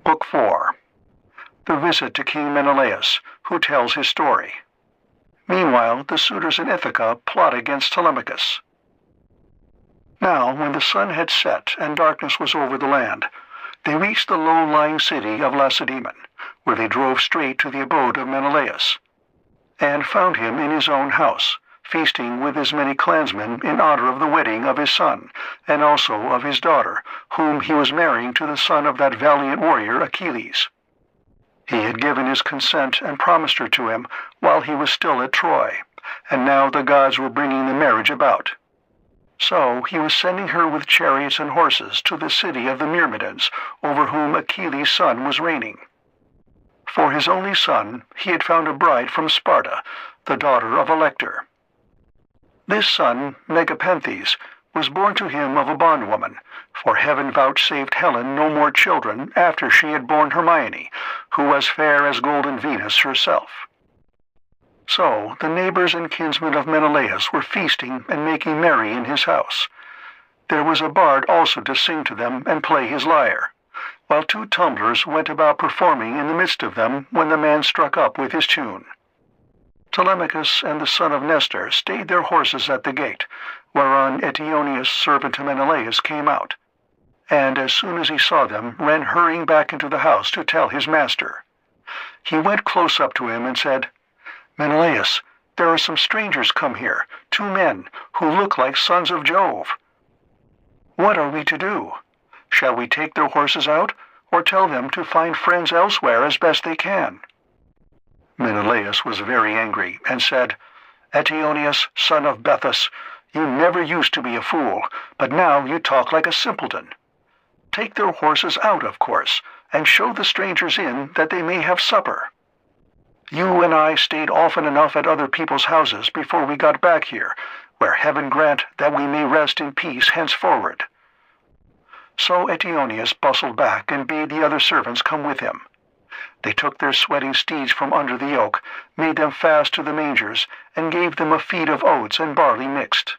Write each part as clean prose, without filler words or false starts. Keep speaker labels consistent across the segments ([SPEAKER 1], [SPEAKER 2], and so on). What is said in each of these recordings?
[SPEAKER 1] Book 4. The visit to King Menelaus, who tells his story. Meanwhile, the suitors in Ithaca plot against Telemachus. Now, when the sun had set and darkness was over the land, they reached the low-lying city of Lacedaemon, where they drove straight to the abode of Menelaus, and found him in his own house, feasting with his many clansmen in honor of the wedding of his son, and also of his daughter, whom he was marrying to the son of that valiant warrior Achilles. He had given his consent and promised her to him while he was still at Troy, and now the gods were bringing the marriage about. So he was sending her with chariots and horses to the city of the Myrmidons, over whom Achilles' son was reigning. For his only son he had found a bride from Sparta, the daughter of Elector. This son, Megapenthes, was born to him of a bondwoman, for heaven vouchsafed Helen no more children after she had borne Hermione, who was fair as golden Venus herself. So the neighbors and kinsmen of Menelaus were feasting and making merry in his house. There was a bard also to sing to them and play his lyre, while 2 tumblers went about performing in the midst of them when the man struck up with his tune. Telemachus and the son of Nestor stayed their horses at the gate, whereon Eteoneus, servant to Menelaus, came out, and as soon as he saw them, ran hurrying back into the house to tell his master. He went close up to him and said, "Menelaus, there are some strangers come here, 2 men, who look like sons of Jove. What are we to do? Shall we take their horses out, or tell them to find friends elsewhere as best they can?" Menelaus was very angry, and said, "Eteoneus, son of Bethus, you never used to be a fool, but now you talk like a simpleton. Take their horses out, of course, and show the strangers in that they may have supper. You and I stayed often enough at other people's houses before we got back here, where heaven grant that we may rest in peace henceforward." So Eteoneus bustled back and bade the other servants come with him. They took their sweating steeds from under the yoke, made them fast to the mangers, and gave them a feed of oats and barley mixed.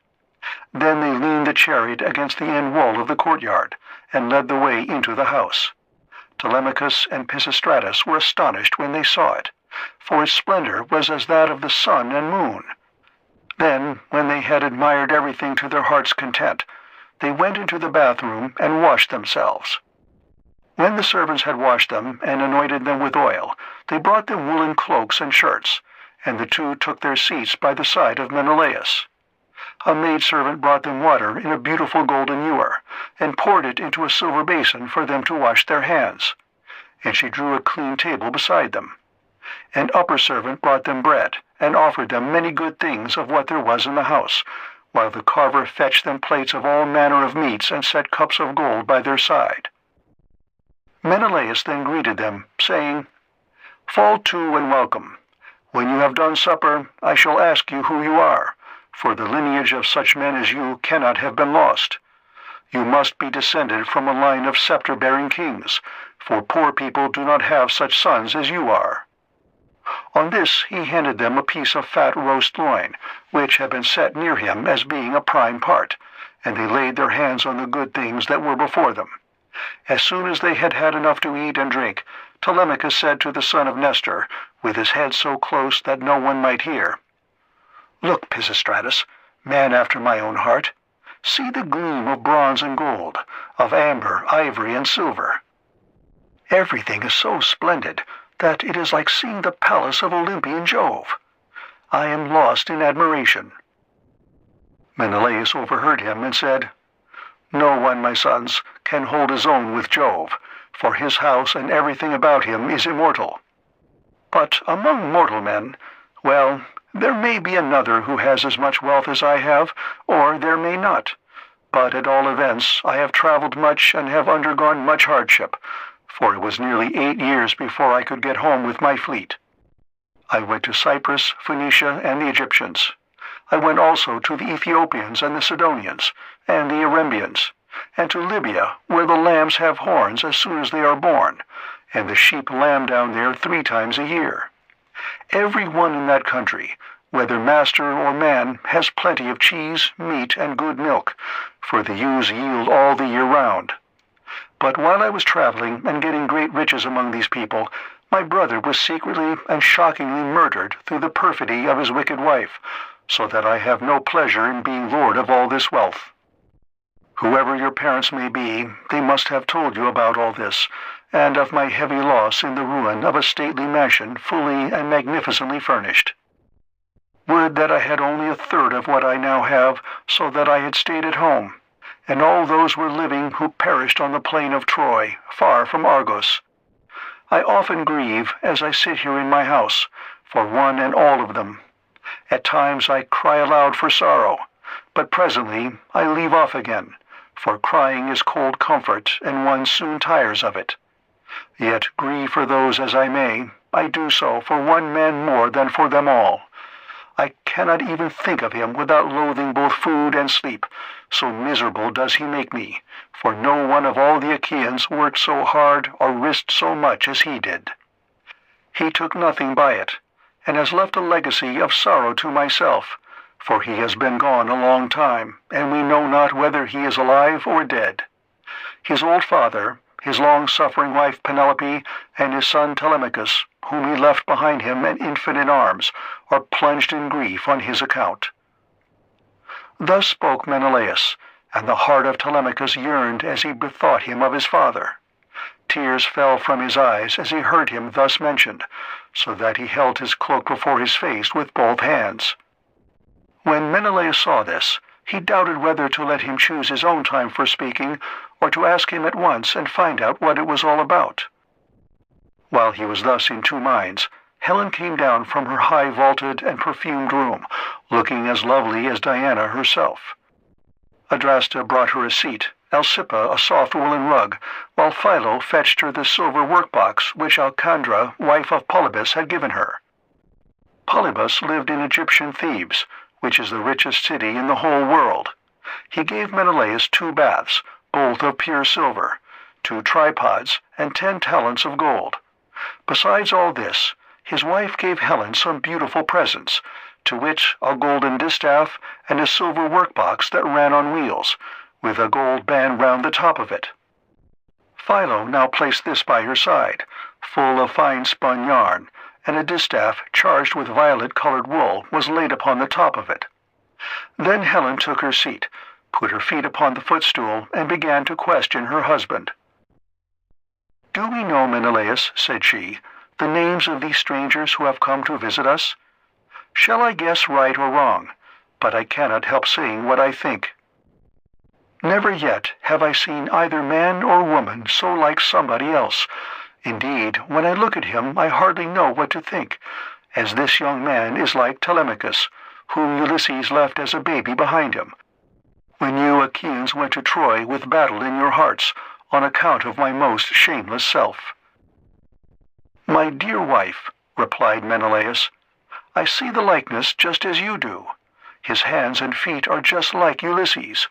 [SPEAKER 1] Then they leaned the chariot against the end wall of the courtyard, and led the way into the house. Telemachus and Pisistratus were astonished when they saw it, for its splendor was as that of the sun and moon. Then, when they had admired everything to their heart's content, they went into the bathroom and washed themselves. When the servants had washed them and anointed them with oil, they brought them woolen cloaks and shirts, and the 2 took their seats by the side of Menelaus. A maidservant brought them water in a beautiful golden ewer, and poured it into a silver basin for them to wash their hands, and she drew a clean table beside them. An upper servant brought them bread, and offered them many good things of what there was in the house, while the carver fetched them plates of all manner of meats and set cups of gold by their side. Menelaus then greeted them, saying, "Fall to and welcome. When you have done supper, I shall ask you who you are, for the lineage of such men as you cannot have been lost. You must be descended from a line of scepter-bearing kings, for poor people do not have such sons as you are." On this he handed them a piece of fat roast loin, which had been set near him as being a prime part, and they laid their hands on the good things that were before them. As soon as they had had enough to eat and drink, Telemachus said to the son of Nestor, with his head so close that no one might hear, "Look, Pisistratus, man after my own heart, see the gleam of bronze and gold, of amber, ivory, and silver. Everything is so splendid that it is like seeing the palace of Olympian Jove. I am lost in admiration." Menelaus overheard him and said, "No one, my sons, can hold his own with Jove, for his house and everything about him is immortal. But among mortal men, well, there may be another who has as much wealth as I have, or there may not. But at all events I have traveled much and have undergone much hardship, for it was nearly 8 years before I could get home with my fleet. I went to Cyprus, Phoenicia, and the Egyptians. I went also to the Ethiopians and the Sidonians, and the Erembians, and to Libya, where the lambs have horns as soon as they are born, and the sheep lamb down there 3 times a year. Every one in that country, whether master or man, has plenty of cheese, meat, and good milk, for the ewes yield all the year round. But while I was traveling and getting great riches among these people, my brother was secretly and shockingly murdered through the perfidy of his wicked wife, so that I have no pleasure in being lord of all this wealth. Whoever your parents may be, they must have told you about all this, and of my heavy loss in the ruin of a stately mansion fully and magnificently furnished. Would that I had only a third of what I now have, so that I had stayed at home, and all those were living who perished on the plain of Troy, far from Argos. I often grieve, as I sit here in my house, for one and all of them. At times I cry aloud for sorrow, but presently I leave off again, for crying is cold comfort, and one soon tires of it. Yet grieve for those as I may, I do so for one man more than for them all. I cannot even think of him without loathing both food and sleep, so miserable does he make me, for no one of all the Achaeans worked so hard or risked so much as he did. He took nothing by it, and has left a legacy of sorrow to myself, for he has been gone a long time, and we know not whether he is alive or dead. His old father, his long-suffering wife Penelope, and his son Telemachus, whom he left behind him an infant in arms, are plunged in grief on his account. Thus spoke Menelaus, and the heart of Telemachus yearned as he bethought him of his father. Tears fell from his eyes as he heard him thus mentioned, so that he held his cloak before his face with both hands. When Menelaus saw this, he doubted whether to let him choose his own time for speaking, or to ask him at once and find out what it was all about. While he was thus in two minds, Helen came down from her high-vaulted and perfumed room, looking as lovely as Diana herself. Adrasta brought her a seat, Alcippa a soft woolen rug, while Philo fetched her the silver workbox which Alcandra, wife of Polybus, had given her. Polybus lived in Egyptian Thebes, which is the richest city in the whole world. He gave Menelaus 2 baths, both of pure silver, 2 tripods, and 10 talents of gold. Besides all this, his wife gave Helen some beautiful presents, to which a golden distaff and a silver workbox that ran on wheels, with a gold band round the top of it. Philo now placed this by her side, full of fine spun yarn, and a distaff charged with violet-colored wool was laid upon the top of it. Then Helen took her seat, put her feet upon the footstool, and began to question her husband. "Do we know, Menelaus," said she, "the names of these strangers who have come to visit us? Shall I guess right or wrong? But I cannot help saying what I think. Never yet have I seen either man or woman so like somebody else. Indeed, when I look at him, I hardly know what to think, as this young man is like Telemachus, whom Ulysses left as a baby behind him, when you Achaeans went to Troy with battle in your hearts, on account of my most shameless self." "My dear wife," replied Menelaus, "I see the likeness just as you do. His hands and feet are just like Ulysses.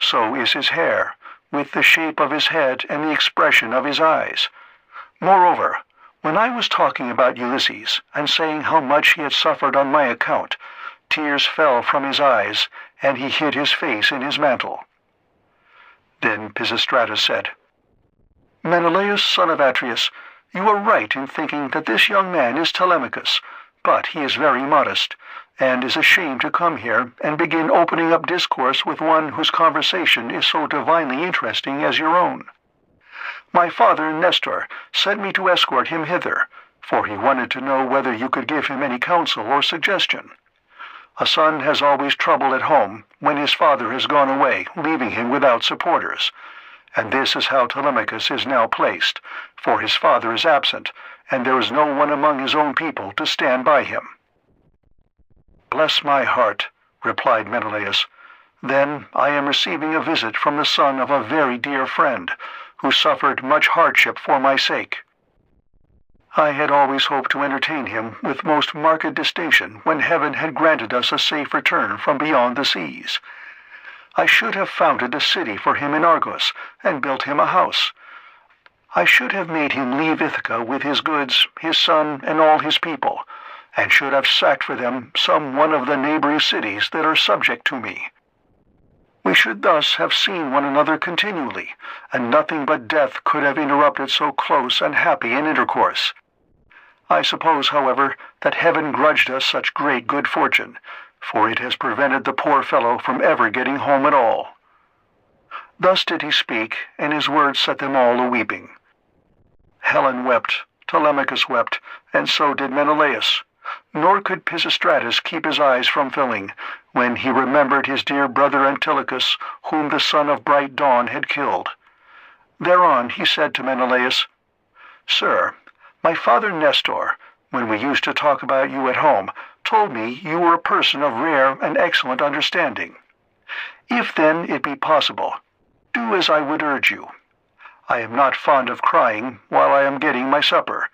[SPEAKER 1] So is his hair, with the shape of his head and the expression of his eyes. Moreover, when I was talking about Ulysses, and saying how much he had suffered on my account, tears fell from his eyes, and he hid his face in his mantle." Then Pisistratus said, "Menelaus, son of Atreus, you are right in thinking that this young man is Telemachus, but he is very modest, and is ashamed to come here and begin opening up discourse with one whose conversation is so divinely interesting as your own. My father, Nestor, sent me to escort him hither, for he wanted to know whether you could give him any counsel or suggestion. A son has always trouble at home when his father has gone away, leaving him without supporters. And this is how Telemachus is now placed, for his father is absent, and there is no one among his own people to stand by him." "Bless my heart," replied Menelaus. "Then I am receiving a visit from the son of a very dear friend, who suffered much hardship for my sake. I had always hoped to entertain him with most marked distinction when heaven had granted us a safe return from beyond the seas. I should have founded a city for him in Argos, and built him a house. I should have made him leave Ithaca with his goods, his son, and all his people, and should have sacked for them some one of the neighboring cities that are subject to me. We should thus have seen one another continually, and nothing but death could have interrupted so close and happy an intercourse. I suppose, however, that heaven grudged us such great good fortune, for it has prevented the poor fellow from ever getting home at all." Thus did he speak, and his words set them all a-weeping. Helen wept, Telemachus wept, and so did Menelaus, nor could Pisistratus keep his eyes from filling, when he remembered his dear brother Antilochus, whom the son of bright dawn had killed. Thereon he said to Menelaus, "Sir, my father Nestor, when we used to talk about you at home, told me you were a person of rare and excellent understanding. If then it be possible, do as I would urge you. I am not fond of crying while I am getting my supper.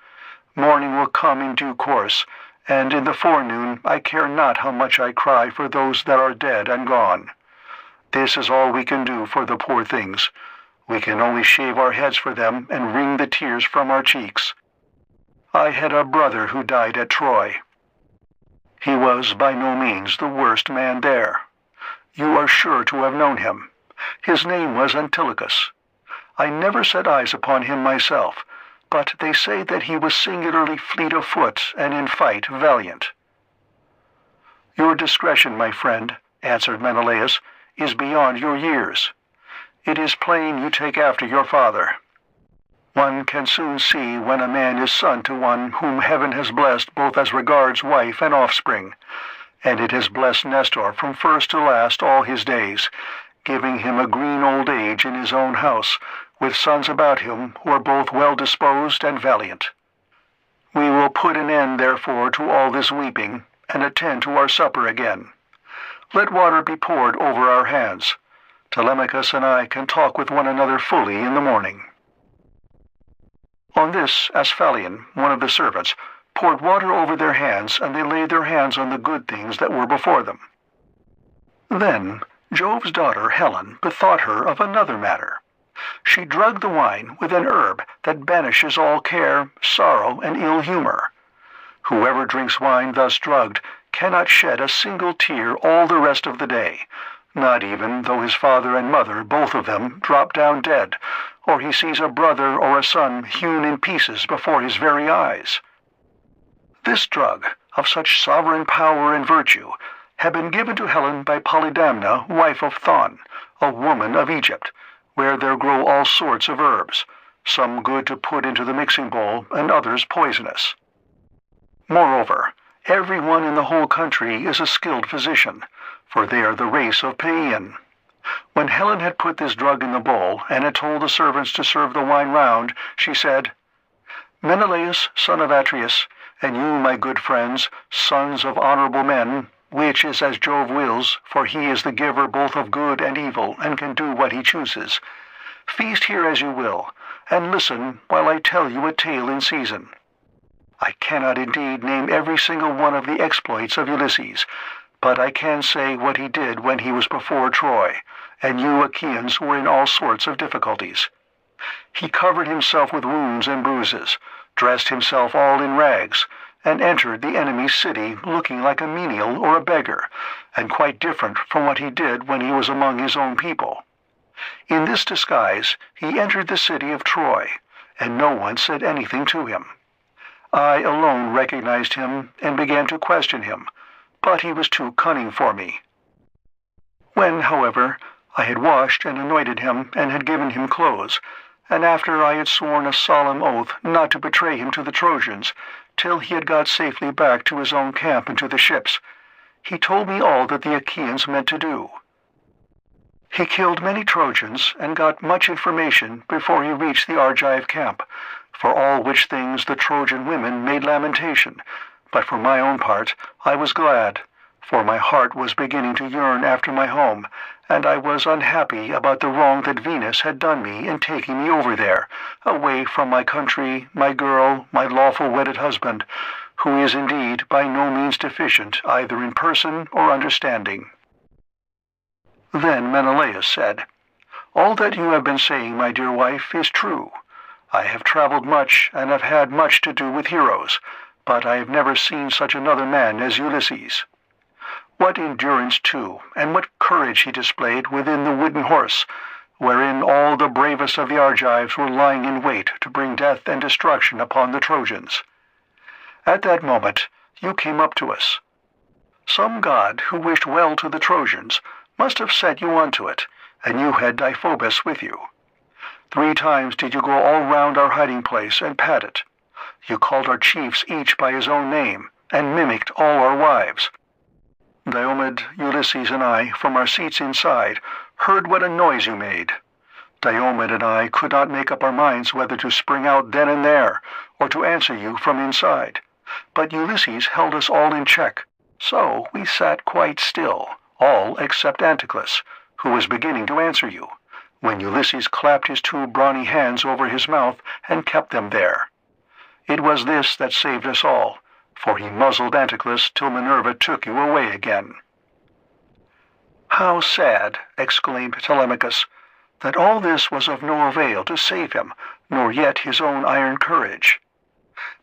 [SPEAKER 1] Morning will come in due course, and in the forenoon I care not how much I cry for those that are dead and gone. This is all we can do for the poor things. We can only shave our heads for them and wring the tears from our cheeks. I had a brother who died at Troy. He was by no means the worst man there. You are sure to have known him. His name was Antilochus. I never set eyes upon him myself, but they say that he was singularly fleet of foot and in fight valiant." "Your discretion, my friend," answered Menelaus, "is beyond your years. It is plain you take after your father. One can soon see when a man is son to one whom heaven has blessed both as regards wife and offspring, and it has blessed Nestor from first to last all his days, giving him a green old age in his own house, with sons about him who are both well-disposed and valiant. We will put an end, therefore, to all this weeping, and attend to our supper again. Let water be poured over our hands. Telemachus and I can talk with one another fully in the morning." On this, Asphalion, one of the servants, poured water over their hands, and they laid their hands on the good things that were before them. Then Jove's daughter Helen bethought her of another matter. She drugged the wine with an herb that banishes all care, sorrow, and ill humor. Whoever drinks wine thus drugged cannot shed a single tear all the rest of the day, not even though his father and mother, both of them, drop down dead, or he sees a brother or a son hewn in pieces before his very eyes. This drug, of such sovereign power and virtue, had been given to Helen by Polydamna, wife of Thon, a woman of Egypt, where there grow all sorts of herbs, some good to put into the mixing bowl, and others poisonous. Moreover, every one in the whole country is a skilled physician, for they are the race of Paean. When Helen had put this drug in the bowl, and had told the servants to serve the wine round, she said, "Menelaus, son of Atreus, and you, my good friends, sons of honorable men, which is as Jove wills, for he is the giver both of good and evil, and can do what he chooses. Feast here as you will, and listen while I tell you a tale in season. I cannot indeed name every single one of the exploits of Ulysses, but I can say what he did when he was before Troy, and you Achaeans were in all sorts of difficulties. He covered himself with wounds and bruises, dressed himself all in rags, and entered the enemy's city looking like a menial or a beggar, and quite different from what he did when he was among his own people. In this disguise he entered the city of Troy, and no one said anything to him. I alone recognized him and began to question him, but he was too cunning for me. When, however, I had washed and anointed him and had given him clothes, and after I had sworn a solemn oath not to betray him to the Trojans, till he had got safely back to his own camp and to the ships, he told me all that the Achaeans meant to do. He killed many Trojans and got much information before he reached the Argive camp, for all which things the Trojan women made lamentation, but for my own part I was glad, for my heart was beginning to yearn after my home, and I was unhappy about the wrong that Venus had done me in taking me over there, away from my country, my girl, my lawful wedded husband, who is indeed by no means deficient either in person or understanding." Then Menelaus said, "All that you have been saying, my dear wife, is true. I have traveled much and have had much to do with heroes, but I have never seen such another man as Ulysses. What endurance, too, and what courage he displayed within the wooden horse, wherein all the bravest of the Argives were lying in wait to bring death and destruction upon the Trojans. At that moment you came up to us. Some god who wished well to the Trojans must have set you onto it, and you had Deiphobus with you. 3 times did you go all round our hiding place and pat it. You called our chiefs each by his own name, and mimicked all our wives. Diomed, Ulysses, and I, from our seats inside, heard what a noise you made. Diomed and I could not make up our minds whether to spring out then and there, or to answer you from inside. But Ulysses held us all in check, so we sat quite still, all except Anticlus, who was beginning to answer you, when Ulysses clapped his 2 brawny hands over his mouth and kept them there. It was this that saved us all, for he muzzled Anticlus till Minerva took you away again. How sad, exclaimed Telemachus, that all this was of no avail to save him, nor yet his own iron courage.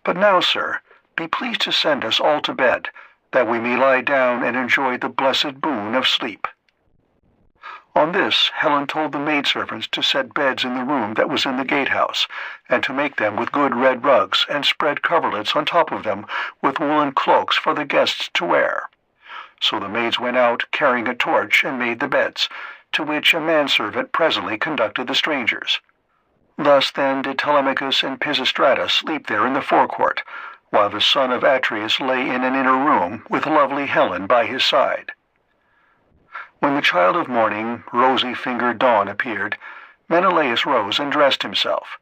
[SPEAKER 1] But now, sir, be pleased to send us all to bed, that we may lie down and enjoy the blessed boon of sleep. On this Helen told the maidservants to set beds in the room that was in the gatehouse, and to make them with good red rugs, and spread coverlets on top of them with woolen cloaks for the guests to wear. So the maids went out carrying a torch and made the beds, to which a manservant presently conducted the strangers. Thus then did Telemachus and Pisistratus sleep there in the forecourt, while the son of Atreus lay in an inner room with lovely Helen by his side. When the child of morning, rosy-fingered dawn, appeared, Menelaus rose and dressed himself.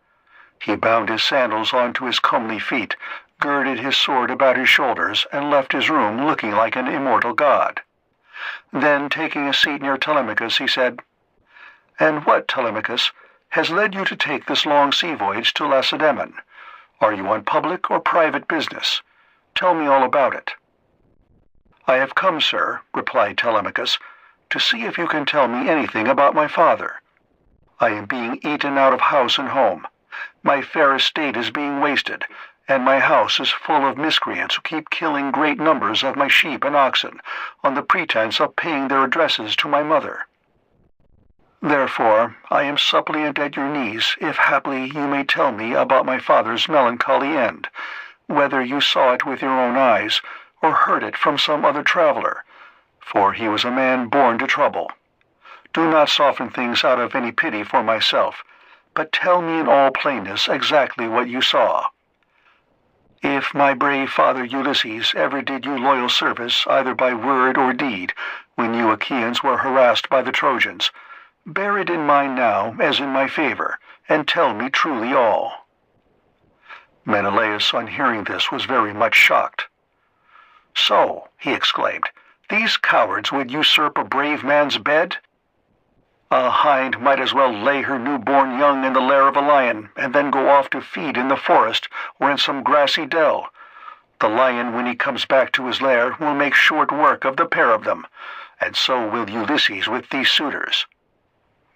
[SPEAKER 1] He bound his sandals onto his comely feet, girded his sword about his shoulders, and left his room looking like an immortal god. Then, taking a seat near Telemachus, he said, "And what, Telemachus, has led you to take this long sea voyage to Lacedaemon? Are you on public or private business? Tell me all about it." "I have come, sir," replied Telemachus, "to see if you can tell me anything about my father. I am being eaten out of house and home. My fair estate is being wasted, and my house is full of miscreants who keep killing great numbers of my sheep and oxen, on the pretense of paying their addresses to my mother. Therefore I am suppliant at your knees, if haply you may tell me about my father's melancholy end, whether you saw it with your own eyes, or heard it from some other traveler, for he was a man born to trouble. Do not soften things out of any pity for myself, but tell me in all plainness exactly what you saw. If my brave father Ulysses ever did you loyal service, either by word or deed, when you Achaeans were harassed by the Trojans, bear it in mind now as in my favor, and tell me truly all." Menelaus, on hearing this, was very much shocked. "So," he exclaimed, "these cowards would usurp a brave man's bed? A hind might as well lay her newborn young in the lair of a lion, and then go off to feed in the forest or in some grassy dell. The lion, when he comes back to his lair, will make short work of the pair of them, and so will Ulysses with these suitors.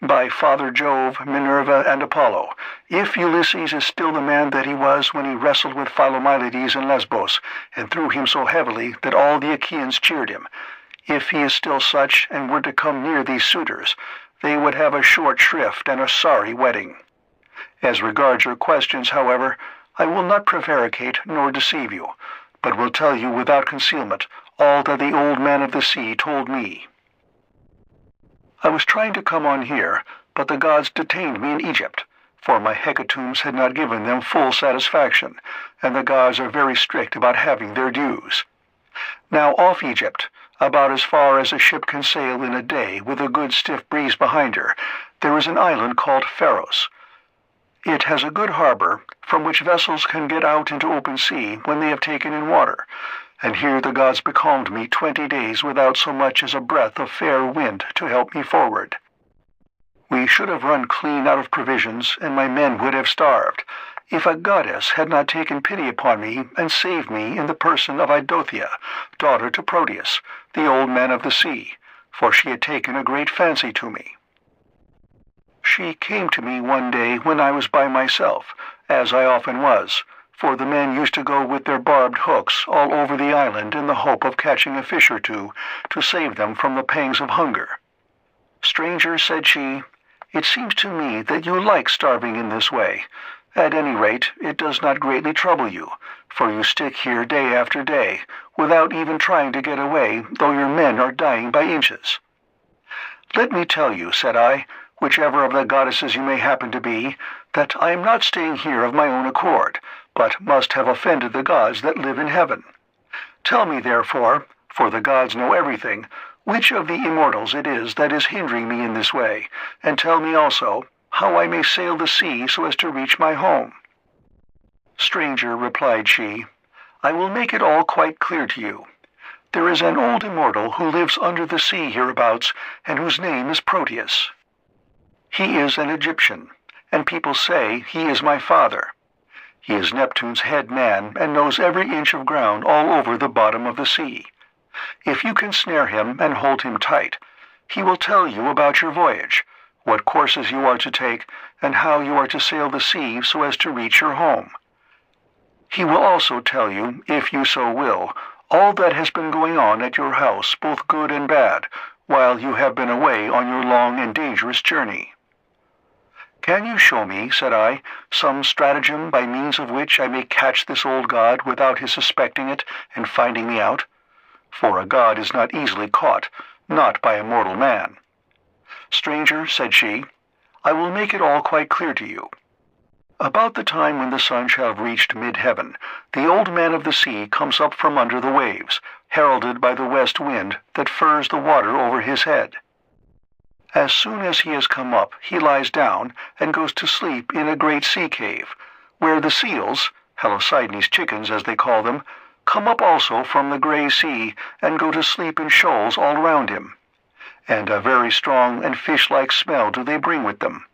[SPEAKER 1] By Father Jove, Minerva, and Apollo, if Ulysses is still the man that he was when he wrestled with Philomylides in Lesbos, and threw him so heavily that all the Achaeans cheered him, if he is still such, and were to come near these suitors, they would have a short shrift and a sorry wedding. As regards your questions, however, I will not prevaricate nor deceive you, but will tell you without concealment all that the old man of the sea told me. I was trying to come on here, but the gods detained me in Egypt, for my hecatombs had not given them full satisfaction, and the gods are very strict about having their dues. Now off Egypt, about as far as a ship can sail in a day with a good stiff breeze behind her, there is an island called Pharos. It has a good harbor, from which vessels can get out into open sea when they have taken in water, and here the gods becalmed me 20 days without so much as a breath of fair wind to help me forward. We should have run clean out of provisions, and my men would have starved, if a goddess had not taken pity upon me and saved me in the person of Idothea, daughter to Proteus, the old man of the sea, for she had taken a great fancy to me. She came to me one day when I was by myself, as I often was, for the men used to go with their barbed hooks all over the island in the hope of catching a fish or two to save them from the pangs of hunger. Stranger, said she, it seems to me that you like starving in this way. At any rate, it does not greatly trouble you, for you stick here day after day, without even trying to get away, though your men are dying by inches. Let me tell you, said I, whichever of the goddesses you may happen to be, that I am not staying here of my own accord, but must have offended the gods that live in heaven. Tell me, therefore, for the gods know everything, which of the immortals it is that is hindering me in this way, and tell me also how I may sail the sea so as to reach my home. Stranger, replied she, I will make it all quite clear to you. There is an old immortal who lives under the sea hereabouts, and whose name is Proteus. He is an Egyptian, and people say he is my father. He is Neptune's head man, and knows every inch of ground all over the bottom of the sea. If you can snare him and hold him tight, he will tell you about your voyage, what courses you are to take, and how you are to sail the sea so as to reach your home. He will also tell you, if you so will, all that has been going on at your house, both good and bad, while you have been away on your long and dangerous journey. Can you show me, said I, some stratagem by means of which I may catch this old god without his suspecting it and finding me out? For a god is not easily caught, not by a mortal man. Stranger, said she, I will make it all quite clear to you. About the time when the sun shall have reached mid-heaven, the old man of the sea comes up from under the waves, heralded by the west wind that furs the water over his head. As soon as he has come up, he lies down and goes to sleep in a great sea cave, where the seals, Halosydnes chickens as they call them, come up also from the gray sea and go to sleep in shoals all round him. And a very strong and fish-like smell do they bring with them.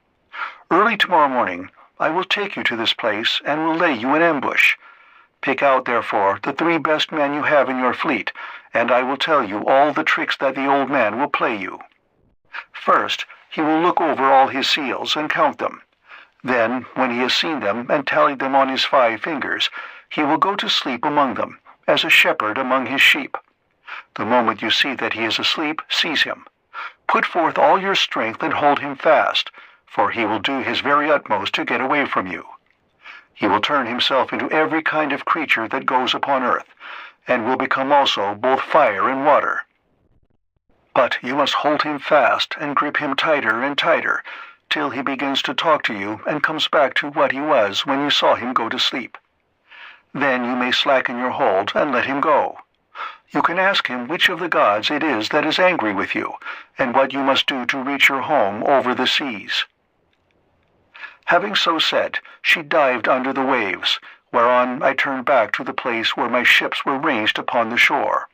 [SPEAKER 1] Early tomorrow morning I will take you to this place and will lay you in ambush. Pick out, therefore, the 3 best men you have in your fleet, and I will tell you all the tricks that the old man will play you. First, he will look over all his seals and count them. Then, when he has seen them and tallied them on his 5 fingers, he will go to sleep among them, as a shepherd among his sheep. The moment you see that he is asleep, seize him. Put forth all your strength and hold him fast, for he will do his very utmost to get away from you. He will turn himself into every kind of creature that goes upon earth, and will become also both fire and water. But you must hold him fast and grip him tighter and tighter, till he begins to talk to you and comes back to what he was when you saw him go to sleep. Then you may slacken your hold and let him go. You can ask him which of the gods it is that is angry with you, and what you must do to reach your home over the seas. Having so said, she dived under the waves, whereon I turned back to the place where my ships were ranged upon the shore,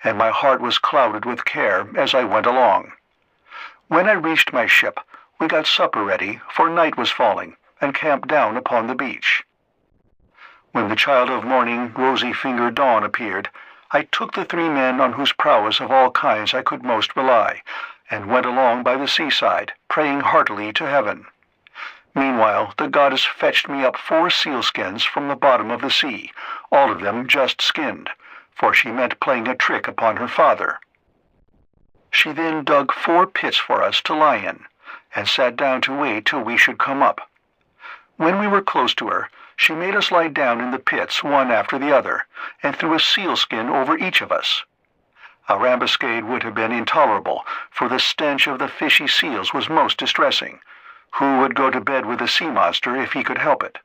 [SPEAKER 1] and my heart was clouded with care as I went along. When I reached my ship, we got supper ready, for night was falling, and camped down upon the beach. When the child of morning, rosy-fingered dawn appeared, I took the 3 men on whose prowess of all kinds I could most rely, and went along by the seaside, praying heartily to heaven. Meanwhile, the goddess fetched me up 4 sealskins from the bottom of the sea, all of them just skinned, for she meant playing a trick upon her father. She then dug 4 pits for us to lie in, and sat down to wait till we should come up. When we were close to her, she made us lie down in the pits one after the other, and threw a sealskin over each of us. Our ambuscade would have been intolerable, for the stench of the fishy seals was most distressing. Who would go to bed with a sea monster if he could help it?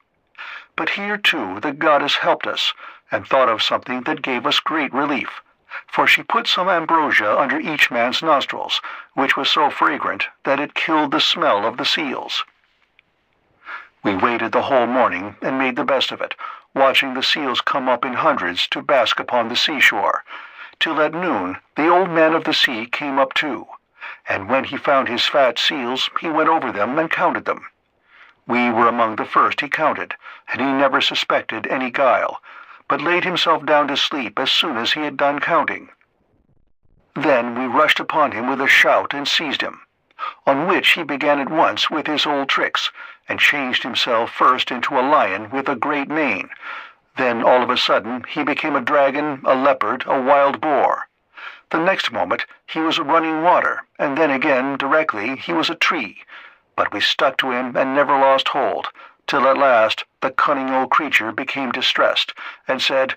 [SPEAKER 1] But here, too, the goddess helped us, and thought of something that gave us great relief, for she put some ambrosia under each man's nostrils, which was so fragrant that it killed the smell of the seals. We waited the whole morning and made the best of it, watching the seals come up in hundreds to bask upon the seashore, till at noon the old man of the sea came up too, and when he found his fat seals, he went over them and counted them. We were among the first he counted, and he never suspected any guile, but laid himself down to sleep as soon as he had done counting. Then we rushed upon him with a shout and seized him. on which he began at once with his old tricks, and changed himself first into a lion with a great mane. Then all of a sudden he became a dragon, a leopard, a wild boar. The next moment he was running water, and then again, directly, he was a tree. But we stuck to him and never lost hold, till at last the cunning old creature became distressed, and said,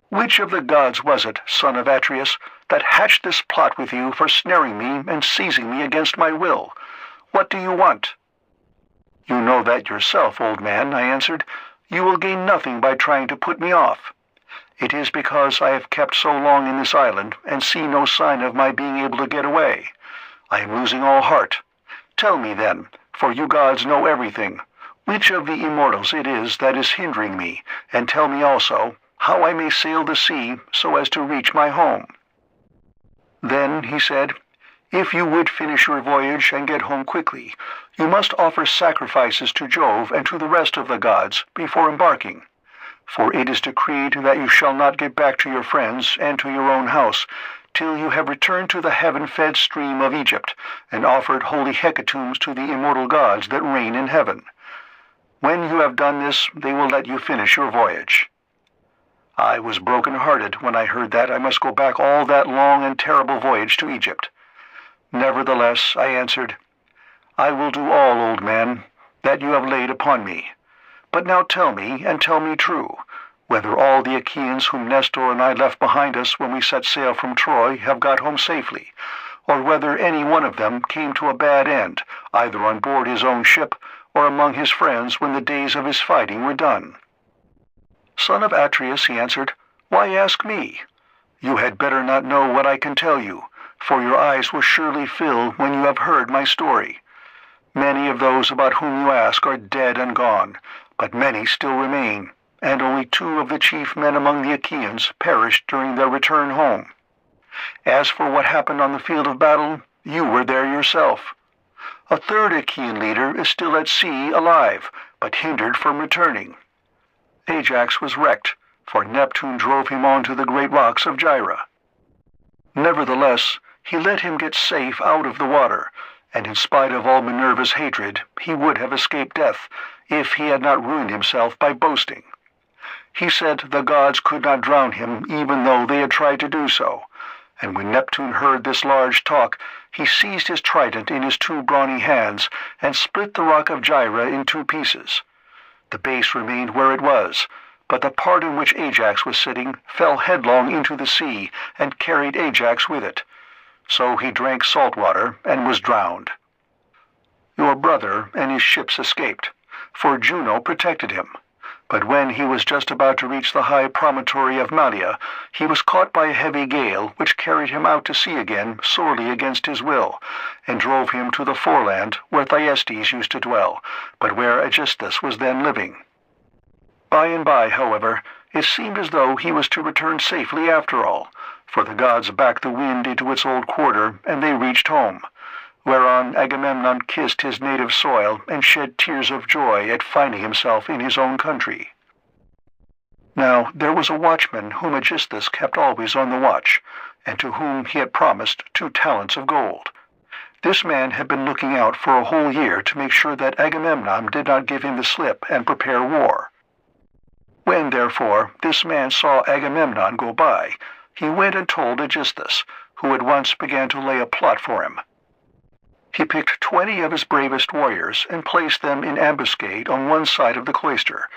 [SPEAKER 1] "Which of the gods was it, son of Atreus, that hatched this plot with you for snaring me and seizing me against my will? What do you want?" "You know that yourself, old man," I answered. "You will gain nothing by trying to put me off. It is because I have kept so long in this island and see no sign of my being able to get away. I am losing all heart. Tell me then, for you gods know everything, which of the immortals it is that is hindering me, and tell me also how I may sail the sea so as to reach my home." Then he said, "If you would finish your voyage and get home quickly, you must offer sacrifices to Jove and to the rest of the gods before embarking. For it is decreed that you shall not get back to your friends and to your own house till you have returned to the heaven-fed stream of Egypt and offered holy hecatombs to the immortal gods that reign in heaven. When you have done this, they will let you finish your voyage." I was broken-hearted when I heard that I must go back all that long and terrible voyage to Egypt. Nevertheless, I answered, "I will do all, old man, that you have laid upon me. But now tell me, and tell me true, whether all the Achaeans whom Nestor and I left behind us when we set sail from Troy have got home safely, or whether any one of them came to a bad end, either on board his own ship or among his friends when the days of his fighting were done." "Son of Atreus," he answered, "why ask me? You had better not know what I can tell you, for your eyes will surely fill when you have heard my story. Many of those about whom you ask are dead and gone, but many still remain, and only 2 of the chief men among the Achaeans perished during their return home. As for what happened on the field of battle, you were there yourself. A 3rd Achaean leader is still at sea alive, but hindered from returning. Ajax was wrecked, for Neptune drove him onto the great rocks of Gyra. Nevertheless, he let him get safe out of the water, and in spite of all Minerva's hatred, he would have escaped death if he had not ruined himself by boasting. He said the gods could not drown him even though they had tried to do so, and when Neptune heard this large talk, he seized his trident in his 2 brawny hands and split the rock of Gyra in 2 pieces. The base remained where it was, but the part in which Ajax was sitting fell headlong into the sea and carried Ajax with it. So he drank salt water and was drowned. Your brother and his ships escaped, for Juno protected him. But when he was just about to reach the high promontory of Malea, he was caught by a heavy gale which carried him out to sea again sorely against his will, and drove him to the foreland where Thyestes used to dwell, but where Aegisthus was then living. By and by, however, it seemed as though he was to return safely after all, for the gods backed the wind into its old quarter, and they reached home, whereon Agamemnon kissed his native soil and shed tears of joy at finding himself in his own country. Now there was a watchman whom Aegisthus kept always on the watch, and to whom he had promised 2 talents of gold. This man had been looking out for a whole year to make sure that Agamemnon did not give him the slip and prepare war. When, therefore, this man saw Agamemnon go by, he went and told Aegisthus, who at once began to lay a plot for him. He picked 20 of his bravest warriors and placed them in ambuscade on one side of the cloister,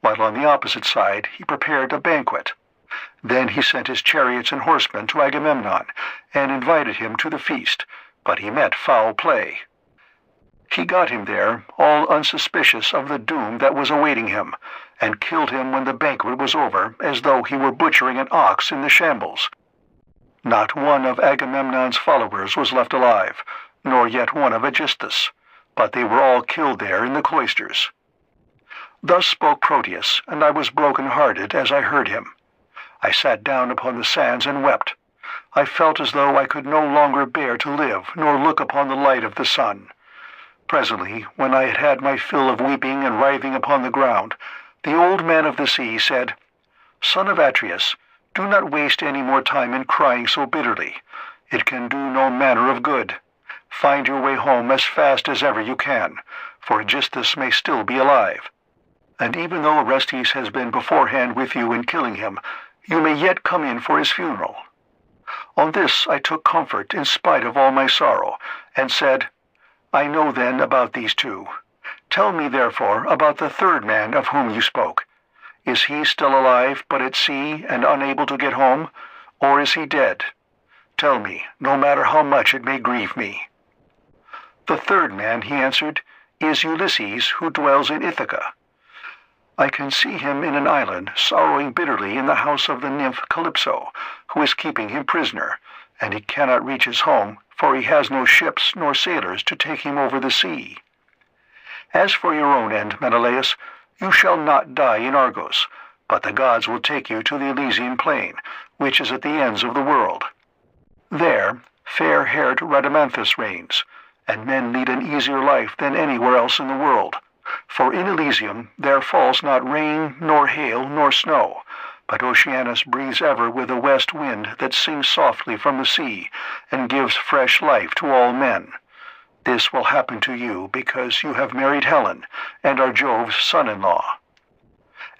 [SPEAKER 1] while on the opposite side he prepared a banquet. Then he sent his chariots and horsemen to Agamemnon and invited him to the feast, but he met foul play. He got him there, all unsuspicious of the doom that was awaiting him, and killed him when the banquet was over, as though he were butchering an ox in the shambles. Not one of Agamemnon's followers was left alive, nor yet one of Aegisthus, but they were all killed there in the cloisters. Thus spoke Proteus, and I was broken-hearted as I heard him. I sat down upon the sands and wept. I felt as though I could no longer bear to live, nor look upon the light of the sun. Presently, when I had had my fill of weeping and writhing upon the ground, the old man of the sea said, "Son of Atreus, do not waste any more time in crying so bitterly. It can do no manner of good. find your way home as fast as ever you can, for Aegisthus may still be alive. And even though Orestes has been beforehand with you in killing him, you may yet come in for his funeral." On this I took comfort in spite of all my sorrow, and said, "I know then about these two. Tell me therefore about the third man of whom you spoke. Is he still alive, but at sea and unable to get home, or is he dead? Tell me, no matter how much it may grieve me." "The third man," he answered, "is Ulysses, who dwells in Ithaca. I can see him in an island, sorrowing bitterly in the house of the nymph Calypso, who is keeping him prisoner, and he cannot reach his home, for he has no ships nor sailors to take him over the sea. As for your own end, Menelaus, you shall not die in Argos, but the gods will take you to the Elysian plain, which is at the ends of the world. There, fair-haired Rhadamanthus reigns, and men lead an easier life than anywhere else in the world. For in Elysium there falls not rain, nor hail, nor snow, but Oceanus breathes ever with a west wind that sings softly from the sea, and gives fresh life to all men. This will happen to you because you have married Helen, and are Jove's son-in-law."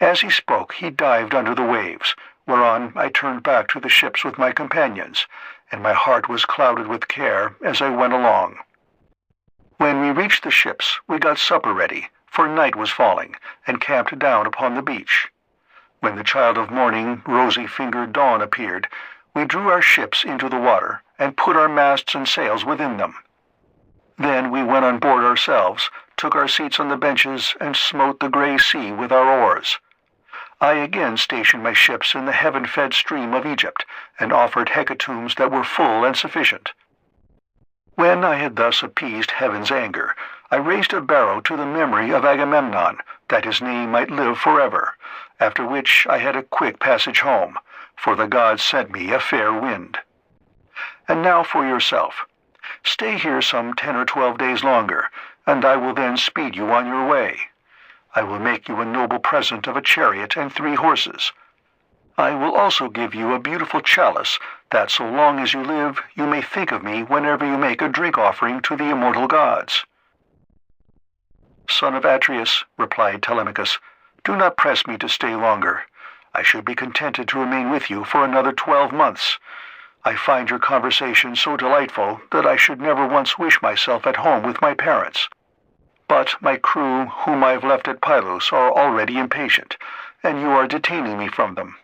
[SPEAKER 1] As he spoke, he dived under the waves, whereon I turned back to the ships with my companions, and my heart was clouded with care as I went along. When we reached the ships, we got supper ready, for night was falling, and camped down upon the beach. When the child of morning, rosy-fingered Dawn, appeared, we drew our ships into the water, and put our masts and sails within them. Then we went on board ourselves, took our seats on the benches, and smote the grey sea with our oars. I again stationed my ships in the heaven-fed stream of Egypt, and offered hecatombs that were full and sufficient. When I had thus appeased heaven's anger, I raised a barrow to the memory of Agamemnon, that his name might live forever, after which I had a quick passage home, for the gods sent me a fair wind. And now for yourself. Stay here some 10 or 12 days longer, and I will then speed you on your way. I will make you a noble present of a chariot and 3 horses. I will also give you a beautiful chalice, that so long as you live, you may think of me whenever you make a drink offering to the immortal gods." "Son of Atreus," replied Telemachus, "do not press me to stay longer. I should be contented to remain with you for another 12 months. I find your conversation so delightful that I should never once wish myself at home with my parents. But my crew, whom I have left at Pylos, are already impatient, and you are detaining me from them.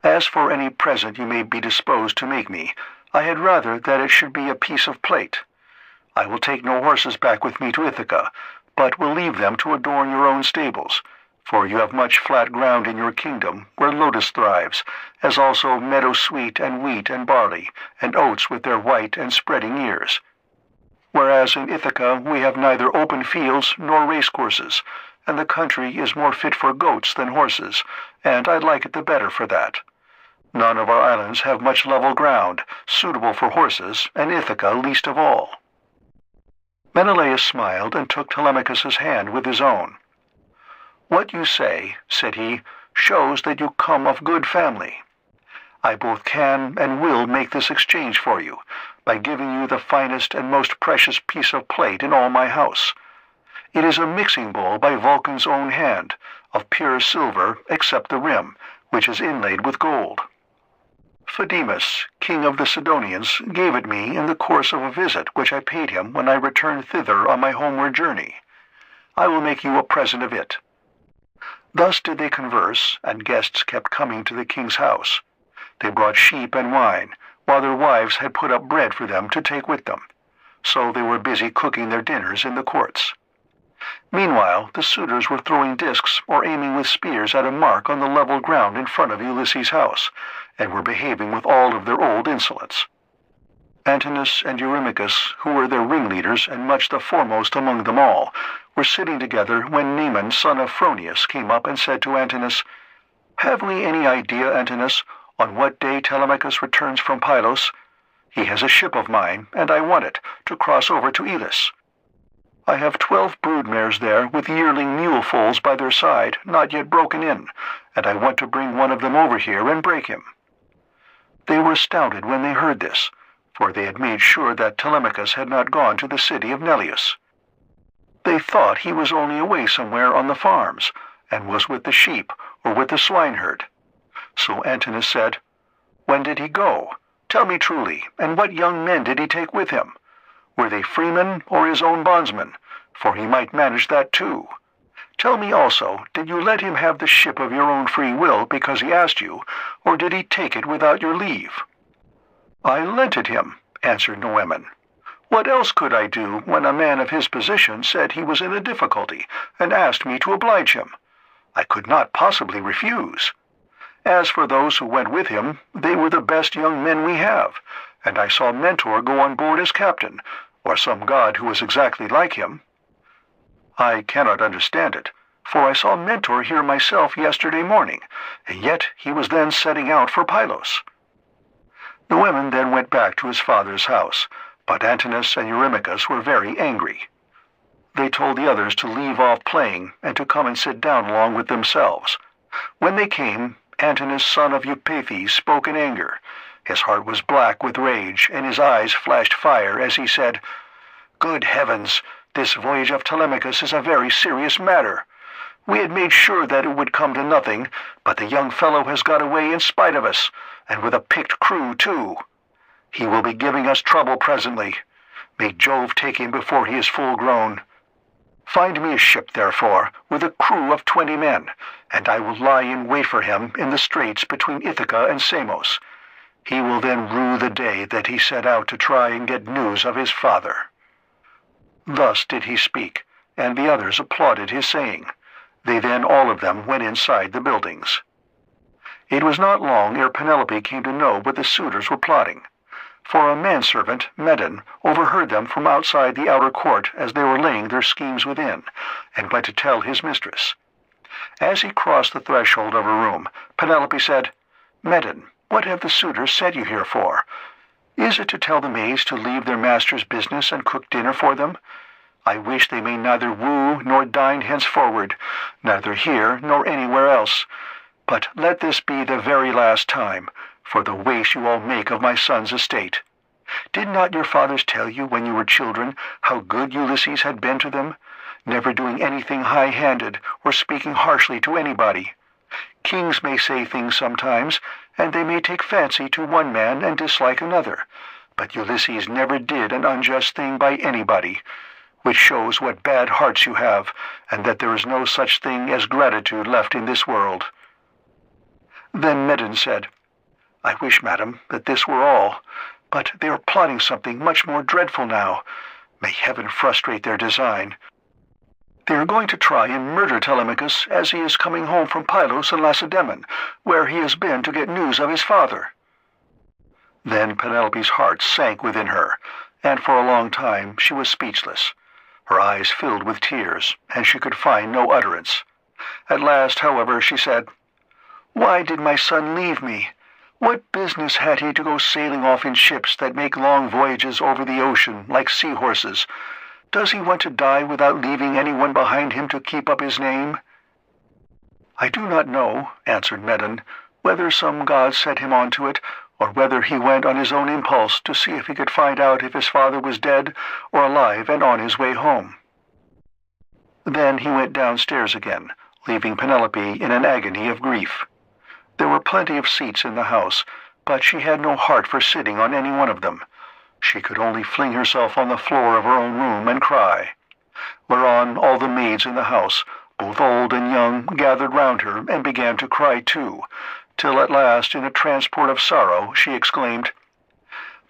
[SPEAKER 1] As for any present you may be disposed to make me, I had rather that it should be a piece of plate. I will take no horses back with me to Ithaca, but will leave them to adorn your own stables, for you have much flat ground in your kingdom, where lotus thrives, as also meadow-sweet and wheat and barley, and oats with their white and spreading ears. Whereas in Ithaca we have neither open fields nor racecourses, and the country is more fit for goats than horses, and I like it the better for that. None of our islands have much level ground, suitable for horses, and Ithaca least of all." Menelaus smiled and took Telemachus's hand with his own. "What you say," said he, "shows that you come of good family. I both can and will make this exchange for you, by giving you the finest and most precious piece of plate in all my house. It is a mixing bowl by Vulcan's own hand, of pure silver except the rim, which is inlaid with gold. Phaedimus, king of the Sidonians, gave it me in the course of a visit which I paid him when I returned thither on my homeward journey. I will make you a present of it." Thus did they converse, and guests kept coming to the king's house. They brought sheep and wine, while their wives had put up bread for them to take with them. So they were busy cooking their dinners in the courts. Meanwhile, the suitors were throwing discs or aiming with spears at a mark on the level ground in front of Ulysses' house, and were behaving with all of their old insolence. Antinous and Eurymachus, who were their ringleaders and much the foremost among them all, were sitting together when Naaman, son of Phronius, came up and said to Antinous, "Have we any idea, Antinous, on what day Telemachus returns from Pylos? He has a ship of mine, and I want it, to cross over to Elis. I have 12 brood-mares there with yearling mule-foals by their side, not yet broken in, and I want to bring one of them over here and break him." They were astounded when they heard this, for they had made sure that Telemachus had not gone to the city of Neleus. They thought he was only away somewhere on the farms, and was with the sheep or with the swineherd. So Antinous said, "When did he go? Tell me truly, and what young men did he take with him? Were they freemen or his own bondsmen? For he might manage that too. Tell me also, did you let him have the ship of your own free will because he asked you, or did he take it without your leave?" "I lent it him," answered Noemon. "What else could I do when a man of his position said he was in a difficulty and asked me to oblige him? I could not possibly refuse. As for those who went with him, they were the best young men we have, and I saw Mentor go on board as captain, or some god who was exactly like him. I cannot understand it, for I saw Mentor here myself yesterday morning, and yet he was then setting out for Pylos." Noemon then went back to his father's house, but Antinous and Eurymachus were very angry. They told the others to leave off playing and to come and sit down along with themselves. When they came, Antinous, son of Eupeithes, spoke in anger. His heart was black with rage, and his eyes flashed fire as he said, "Good heavens! This voyage of Telemachus is a very serious matter. We had made sure that it would come to nothing, but the young fellow has got away in spite of us, and with a picked crew too. He will be giving us trouble presently. May Jove take him before he is full grown. Find me a ship, therefore, with a crew of 20 men, and I will lie in wait for him in the straits between Ithaca and Samos. He will then rue the day that he set out to try and get news of his father." Thus did he speak, and the others applauded his saying. They then all of them went inside the buildings. It was not long ere Penelope came to know what the suitors were plotting, for a manservant, Medon, overheard them from outside the outer court as they were laying their schemes within, and went to tell his mistress. As he crossed the threshold of her room, Penelope said, "Medon, what have the suitors sent you here for? Is it to tell the maids to leave their master's business and cook dinner for them? I wish they may neither woo nor dine henceforward, neither here nor anywhere else. But let this be the very last time, for the waste you all make of my son's estate. Did not your fathers tell you when you were children how good Ulysses had been to them, never doing anything high-handed or speaking harshly to anybody? Kings may say things sometimes, and they may take fancy to one man and dislike another, but Ulysses never did an unjust thing by anybody, which shows what bad hearts you have, and that there is no such thing as gratitude left in this world." Then Medon said, "I wish, madam, that this were all, but they are plotting something much more dreadful now. May heaven frustrate their design. They are going to try and murder Telemachus as he is coming home from Pylos and Lacedaemon, where he has been to get news of his father." Then Penelope's heart sank within her, and for a long time she was speechless. Her eyes filled with tears, and she could find no utterance. At last, however, she said, "Why did my son leave me? What business had he to go sailing off in ships that make long voyages over the ocean like seahorses? Does he want to die without leaving anyone behind him to keep up his name?" "I do not know," answered Medon, "whether some god set him on to it, or whether he went on his own impulse to see if he could find out if his father was dead or alive and on his way home." Then he went downstairs again, leaving Penelope in an agony of grief. There were plenty of seats in the house, but she had no heart for sitting on any one of them. She could only fling herself on the floor of her own room and cry. Whereon all the maids in the house, both old and young, gathered round her and began to cry too, till at last, in a transport of sorrow, she exclaimed,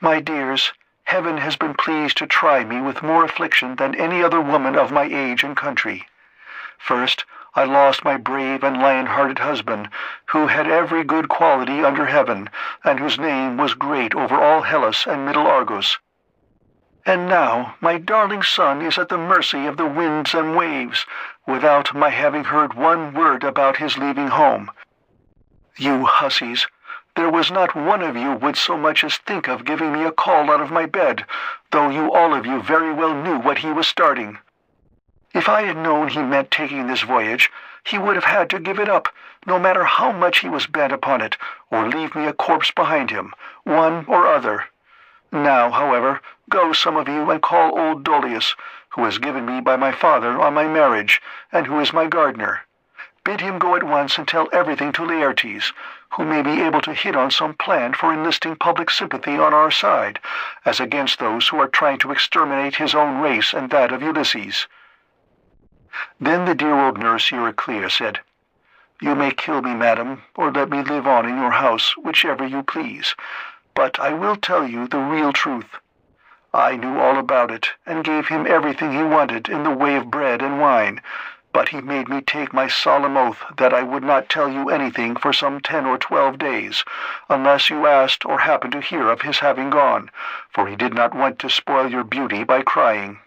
[SPEAKER 1] "My dears, heaven has been pleased to try me with more affliction than any other woman of my age and country. First, I lost my brave and lion-hearted husband, who had every good quality under heaven, and whose name was great over all Hellas and middle Argos. And now my darling son is at the mercy of the winds and waves, without my having heard one word about his leaving home. You hussies, there was not one of you would so much as think of giving me a call out of my bed, though you all of you very well knew what he was starting. If I had known he meant taking this voyage, he would have had to give it up, no matter how much he was bent upon it, or leave me a corpse behind him, one or other. Now, however, go some of you and call old Dolius, who was given me by my father on my marriage, and who is my gardener. Bid him go at once and tell everything to Laertes, who may be able to hit on some plan for enlisting public sympathy on our side, as against those who are trying to exterminate his own race and that of Ulysses." Then the dear old nurse Euryclea said, "You may kill me, madam, or let me live on in your house, whichever you please. But I will tell you the real truth. I knew all about it, and gave him everything he wanted in the way of bread and wine, but he made me take my solemn oath that I would not tell you anything for some 10 or 12 days, unless you asked or happened to hear of his having gone, for he did not want to spoil your beauty by crying.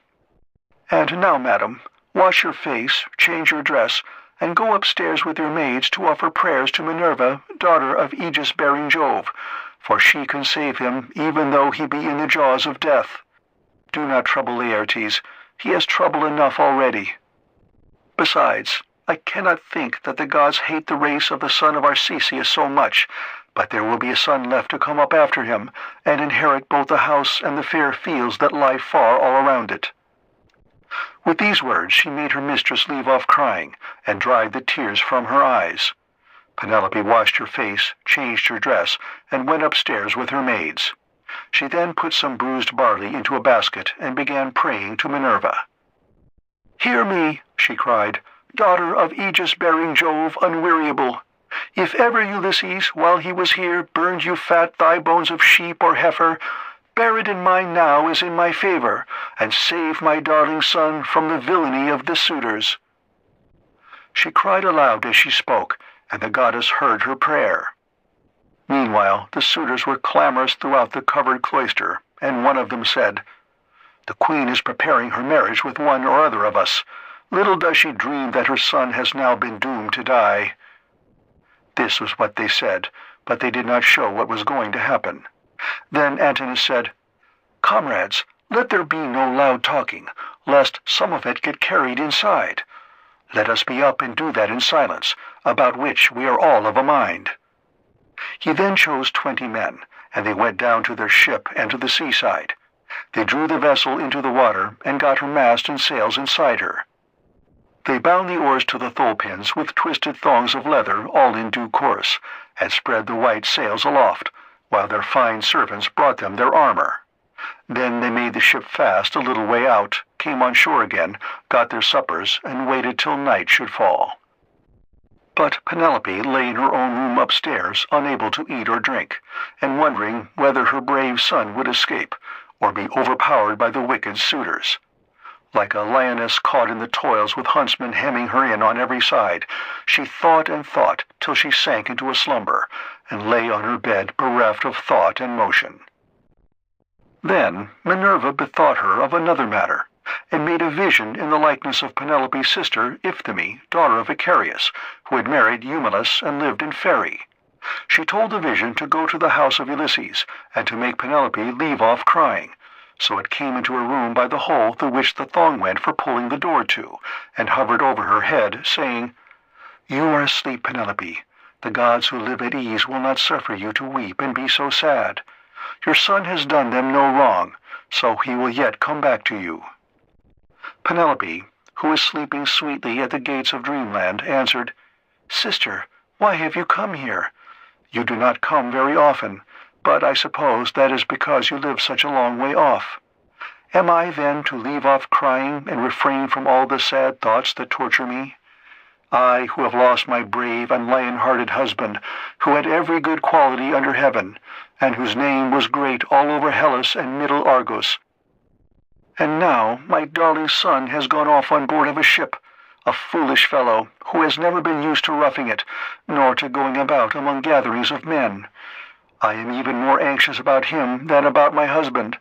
[SPEAKER 1] And now, madam, wash your face, change your dress, and go upstairs with your maids to offer prayers to Minerva, daughter of aegis-bearing Jove, for she can save him even though he be in the jaws of death. Do not trouble Laertes, he has trouble enough already. Besides, I cannot think that the gods hate the race of the son of Arcesius so much, but there will be a son left to come up after him, and inherit both the house and the fair fields that lie far all around it." With these words she made her mistress leave off crying, and dried the tears from her eyes. Penelope washed her face, changed her dress, and went upstairs with her maids. She then put some bruised barley into a basket and began praying to Minerva. "Hear me," she cried, "daughter of aegis-bearing Jove unweariable. If ever Ulysses, while he was here, burned you fat thigh bones of sheep or heifer, bear it in mind now as in my favor, and save my darling son from the villainy of the suitors." She cried aloud as she spoke, and the goddess heard her prayer. Meanwhile, the suitors were clamorous throughout the covered cloister, and one of them said, "The queen is preparing her marriage with one or other of us. Little does she dream that her son has now been doomed to die." This was what they said, but they did not show what was going to happen. Then Antinous said, "Comrades, let there be no loud talking, lest some of it get carried inside. Let us be up and do that in silence, about which we are all of a mind." He then chose 20 men, and they went down to their ship and to the seaside. They drew the vessel into the water, and got her mast and sails inside her. They bound the oars to the thole-pins with twisted thongs of leather, all in due course, and spread the white sails aloft, while their fine servants brought them their armor. Then they made the ship fast a little way out, came on shore again, got their suppers, and waited till night should fall. But Penelope lay in her own room upstairs, unable to eat or drink, and wondering whether her brave son would escape, or be overpowered by the wicked suitors. Like a lioness caught in the toils with huntsmen hemming her in on every side, she thought and thought till she sank into a slumber, and lay on her bed bereft of thought and motion. Then Minerva bethought her of another matter, and made a vision in the likeness of Penelope's sister Iphtime, daughter of Icarius, who had married Eumelus and lived in Pheræ. She told the vision to go to the house of Ulysses, and to make Penelope leave off crying. So it came into her room by the hole through which the thong went for pulling the door to, and hovered over her head, saying, "You are asleep, Penelope. The gods who live at ease will not suffer you to weep and be so sad. Your son has done them no wrong, so he will yet come back to you." Penelope, who was sleeping sweetly at the gates of dreamland, answered, "Sister, why have you come here? You do not come very often, but I suppose that is because you live such a long way off. Am I, then, to leave off crying and refrain from all the sad thoughts that torture me? I, who have lost my brave and lion-hearted husband, who had every good quality under heaven, and whose name was great all over Hellas and middle Argos. And now my darling son has gone off on board of a ship, a foolish fellow, who has never been used to roughing it, nor to going about among gatherings of men. I am even more anxious about him than about my husband.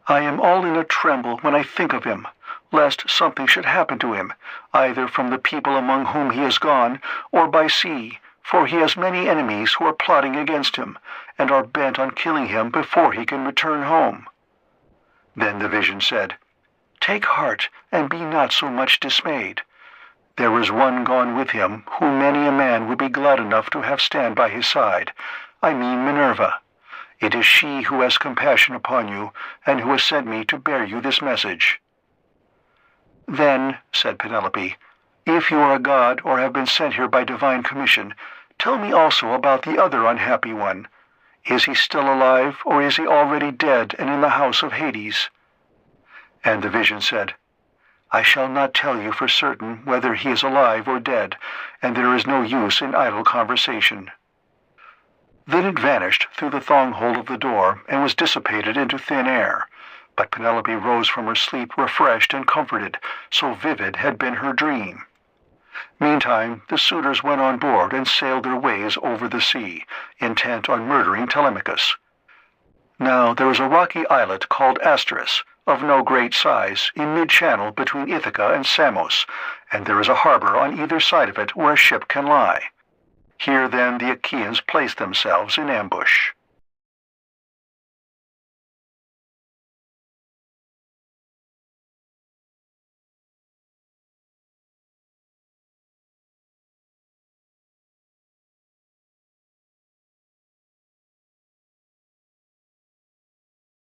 [SPEAKER 1] I am all in a tremble when I think of him, lest something should happen to him, either from the people among whom he has gone, or by sea, for he has many enemies who are plotting against him, and are bent on killing him before he can return home." Then the vision said, "Take heart, and be not so much dismayed. There is one gone with him, whom many a man would be glad enough to have stand by his side. I mean Minerva. It is she who has compassion upon you, and who has sent me to bear you this message." "Then," said Penelope, "if you are a god or have been sent here by divine commission, tell me also about the other unhappy one. Is he still alive, or is he already dead and in the house of Hades?" And the vision said, "I shall not tell you for certain whether he is alive or dead, and there is no use in idle conversation." Then it vanished through the thong-hole of the door and was dissipated into thin air. But Penelope rose from her sleep refreshed and comforted, so vivid had been her dream. Meantime, the suitors went on board and sailed their ways over the sea, intent on murdering Telemachus. Now there was a rocky islet called Asteris, of no great size, in mid-channel between Ithaca and Samos, and there is a harbor on either side of it where a ship can lie. Here then the Achaeans placed themselves in ambush.